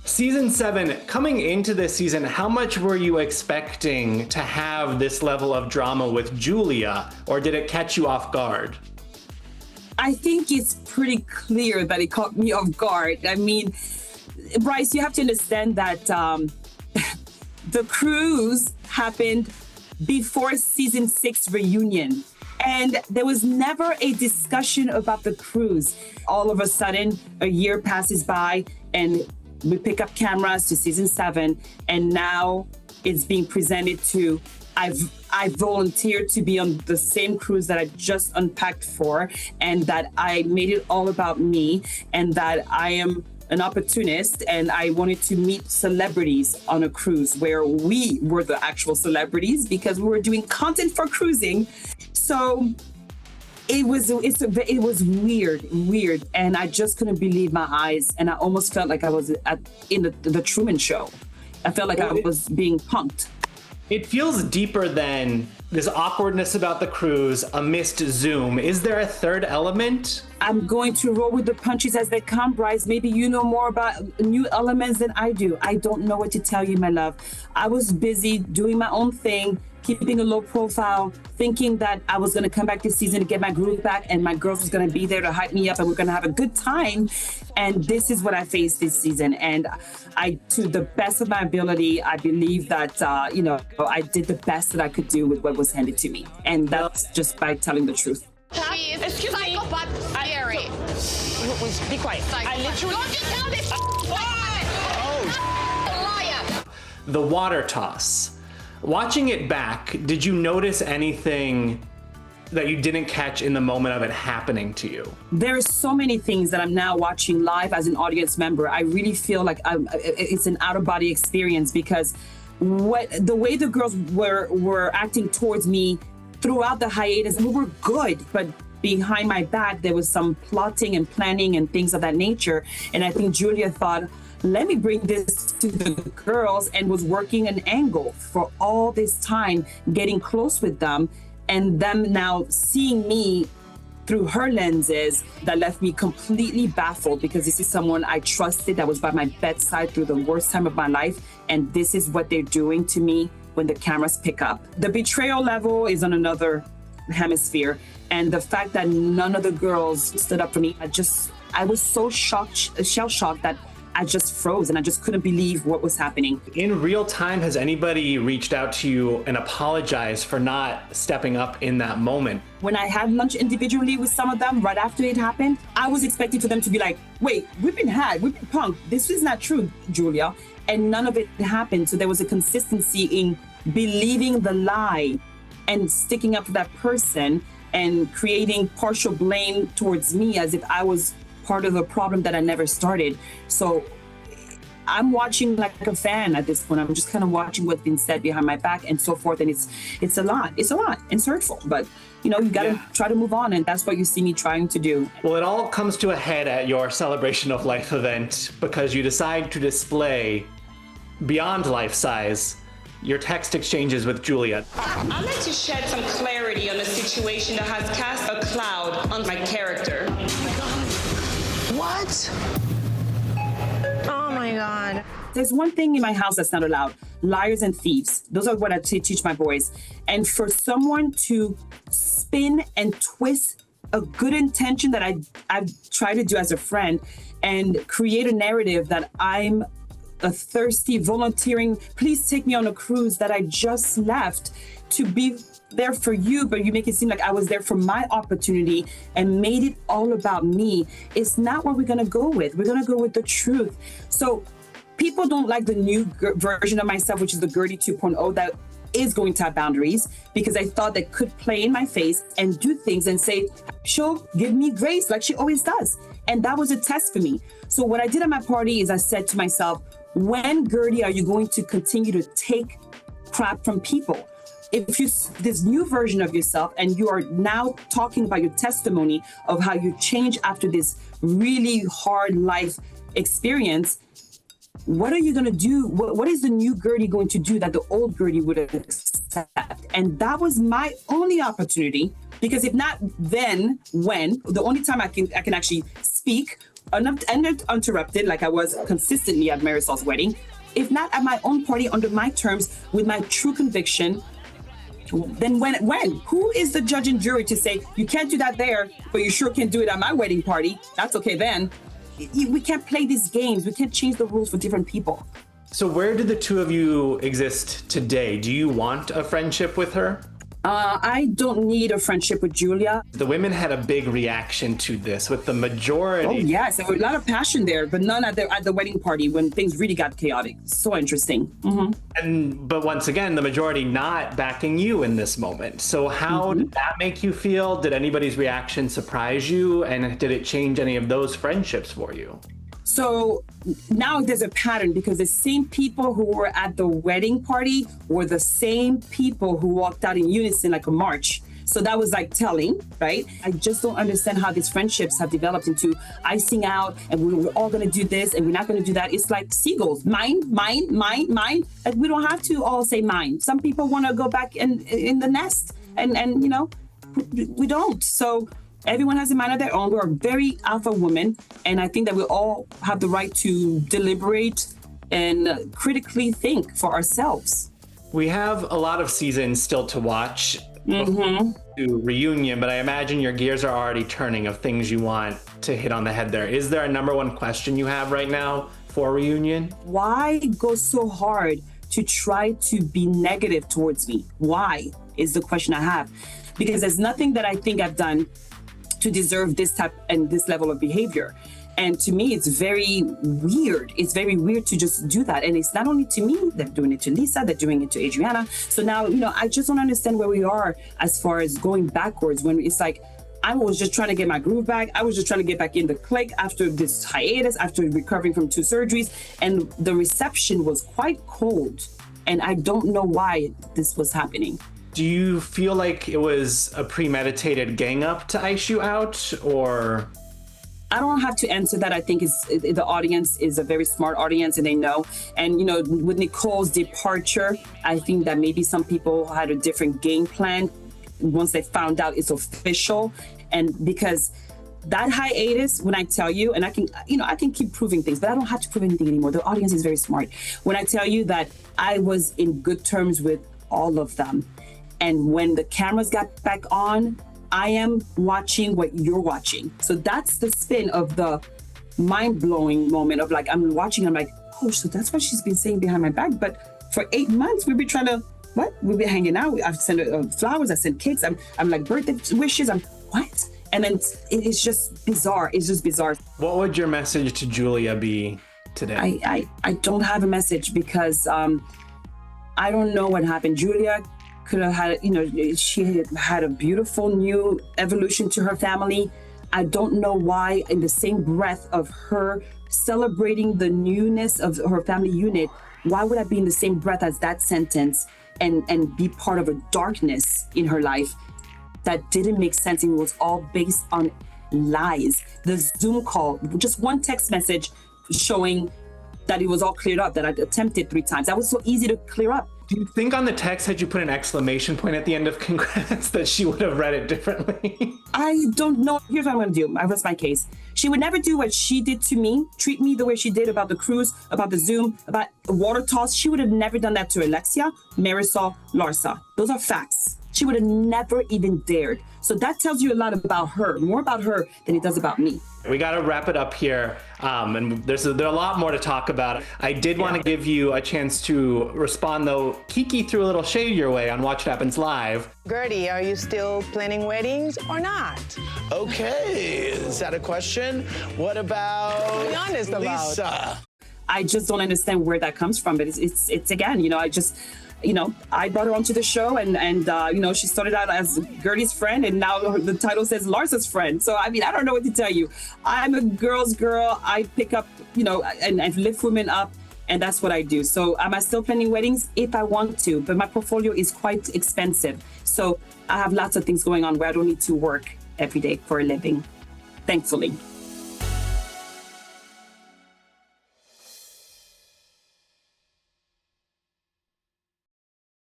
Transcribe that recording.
Season 7, coming into this season, how much were you expecting to have this level of drama with Julia, or did it catch you off guard? I think it's pretty clear that it caught me off guard. I mean, Brice, you have to understand that the cruise happened before season 6 reunion. And there was never a discussion about the cruise. All of a sudden, a year passes by and we pick up cameras to season 7. And now it's being presented to, I volunteered to be on the same cruise that I just unpacked for, and that I made it all about me, and that I am an opportunist and I wanted to meet celebrities on a cruise where we were the actual celebrities because we were doing content for cruising. So it was weird. And I just couldn't believe my eyes. And I almost felt like I was in the Truman Show. I felt like I was being punked. It feels deeper than this awkwardness about the cruise, a missed Zoom. Is there a third element? I'm going to roll with the punches as they come, Brice. Maybe you know more about new elements than I do. I don't know what to tell you, my love. I was busy doing my own thing, keeping a low profile, thinking that I was going to come back this season to get my groove back and my girls was going to be there to hype me up and we're going to have a good time. And this is what I faced this season. And to the best of my ability, I believe that, I did the best that I could do with what was handed to me. And that's just by telling the truth. She's psychopath scary. Be quiet. I literally... Don't you tell this liar. The water toss. Watching it back, did you notice anything that you didn't catch in the moment of it happening to you? There are so many things that I'm now watching live as an audience member. I really feel like it's an out-of-body experience because the way the girls were acting towards me throughout the hiatus, we were good, but behind my back, there was some plotting and planning and things of that nature. And I think Julia thought, let me bring this to the girls, and was working an angle for all this time, getting close with them, and them now seeing me through her lenses that left me completely baffled because this is someone I trusted that was by my bedside through the worst time of my life. And this is what they're doing to me when the cameras pick up. The betrayal level is on another hemisphere. And the fact that none of the girls stood up for me, I was so shell-shocked that I just froze and I just couldn't believe what was happening. In real time, has anybody reached out to you and apologized for not stepping up in that moment? When I had lunch individually with some of them right after it happened, I was expecting for them to be like, wait, we've been punked. This is not true, Julia. And none of it happened. So there was a consistency in believing the lie and sticking up for that person and creating partial blame towards me as if I was part of the problem that I never started. So I'm watching like a fan at this point. I'm just kind of watching what's been said behind my back and so forth. And it's a lot. It's hurtful, but you got to try to move on. And that's what you see me trying to do. Well, it all comes to a head at your Celebration of Life event because you decide to display beyond life size your text exchanges with Julia. I'd like to shed some clarity on a situation that has cast a cloud on my character. What? Oh my God. There's one thing in my house that's not allowed: liars and thieves. Those are what I teach my boys. And for someone to spin and twist a good intention that I've tried to do as a friend and create a narrative that I'm a thirsty volunteering, please take me on a cruise that I just left to be there for you, but you make it seem like I was there for my opportunity and made it all about me. It's not what we're going to go with. We're going to go with the truth. So people don't like the new version of myself, which is the Guerdy 2.0, that is going to have boundaries, because I thought they could play in my face and do things and say, she'll give me grace like she always does. And that was a test for me. So what I did at my party is I said to myself, when, Guerdy, are you going to continue to take crap from people? If you this new version of yourself and you are now talking about your testimony of how you changed after this really hard life experience, what are you going to do? What is the new Guerdy going to do that the old Guerdy would accept? And that was my only opportunity, because if not then, when? The only time I can actually speak uninterrupted, like I was consistently at Marisol's wedding, if not at my own party under my terms with my true conviction, then when? Who is the judge and jury to say, you can't do that there, but you sure can do it at my wedding party? That's okay then. We can't play these games. We can't change the rules for different people. So where do the two of you exist today? Do you want a friendship with her? I don't need a friendship with Julia. The women had a big reaction to this, with the majority. Oh yes, there was a lot of passion there, but none at the wedding party when things really got chaotic. So interesting. But once again, the majority not backing you in this moment. So how did that make you feel? Did anybody's reaction surprise you? And did it change any of those friendships for you? So now there's a pattern because the same people who were at the wedding party were the same people who walked out in unison like a march. So that was like telling, right? I just don't understand how these friendships have developed into icing out and we're all going to do this and we're not going to do that. It's like seagulls, mine. Like we don't have to all say mine. Some people want to go back in the nest and you know, we don't. So everyone has a mind of their own. We're very alpha women, and I think that we all have the right to deliberate and critically think for ourselves. We have a lot of seasons still to watch to reunion, but I imagine your gears are already turning of things you want to hit on the head there. Is there a number one question you have right now for reunion? Why go so hard to try to be negative towards me? Why is the question I have? Because there's nothing that I think I've done to deserve this type and this level of behavior. And to me, it's very weird. It's very weird to just do that. And it's not only to me, they're doing it to Lisa, they're doing it to Adriana. So now, you know, I just don't understand where we are as far as going backwards when it's like, I was just trying to get my groove back. I was just trying to get back in the clique after this hiatus, after recovering from 2 surgeries. And the reception was quite cold. And I don't know why this was happening. Do you feel like it was a premeditated gang up to ice you out, or? I don't have to answer that. I think the audience is a very smart audience and they know. And, you know, with Nicole's departure, I think that maybe some people had a different game plan once they found out it's official. And because that hiatus, when I tell you, and I can keep proving things, but I don't have to prove anything anymore. The audience is very smart. When I tell you that I was in good terms with all of them. And when the cameras got back on, I am watching what you're watching. So that's the spin of the mind-blowing moment of like, I'm watching, I'm like, oh, so that's what she's been saying behind my back. But for 8 months, we've been trying to, what? We've been hanging out. I've sent flowers, I sent cakes. I'm like birthday wishes. I'm what? And then it's just bizarre. It's just bizarre. What would your message to Julia be today? I don't have a message because I don't know what happened. Julia could have had, you know, she had a beautiful new evolution to her family. I don't know why in the same breath of her celebrating the newness of her family unit, why would I be in the same breath as that sentence and be part of a darkness in her life that didn't make sense and it was all based on lies. The Zoom call, just one text message showing that it was all cleared up, that I'd attempted 3 times. That was so easy to clear up. Do you think on the text, had you put an exclamation point at the end of congrats, that she would have read it differently? I don't know. Here's what I'm going to do. I rest my case. She would never do what she did to me, treat me the way she did about the cruise, about the Zoom, about water toss. She would have never done that to Alexia, Marisol, Larsa. Those are facts. She would have never even dared. So that tells you a lot about her, more about her than it does about me. We got to wrap it up here. And there's a lot more to talk about. I did want to give you a chance to respond, though. Kiki threw a little shade your way on Watch What Happens Live. Guerdy, are you still planning weddings or not? Okay, is that a question? What about Be honest about. Lisa? I just don't understand where that comes from. But it's again, you know, I brought her onto the show and you know, she started out as Guerdy's friend and now the title says Larsa's friend. So, I mean, I don't know what to tell you. I'm a girl's girl. I pick up, you know, and lift women up, and that's what I do. So am I still planning weddings? If I want to, but my portfolio is quite expensive. So I have lots of things going on where I don't need to work every day for a living, thankfully.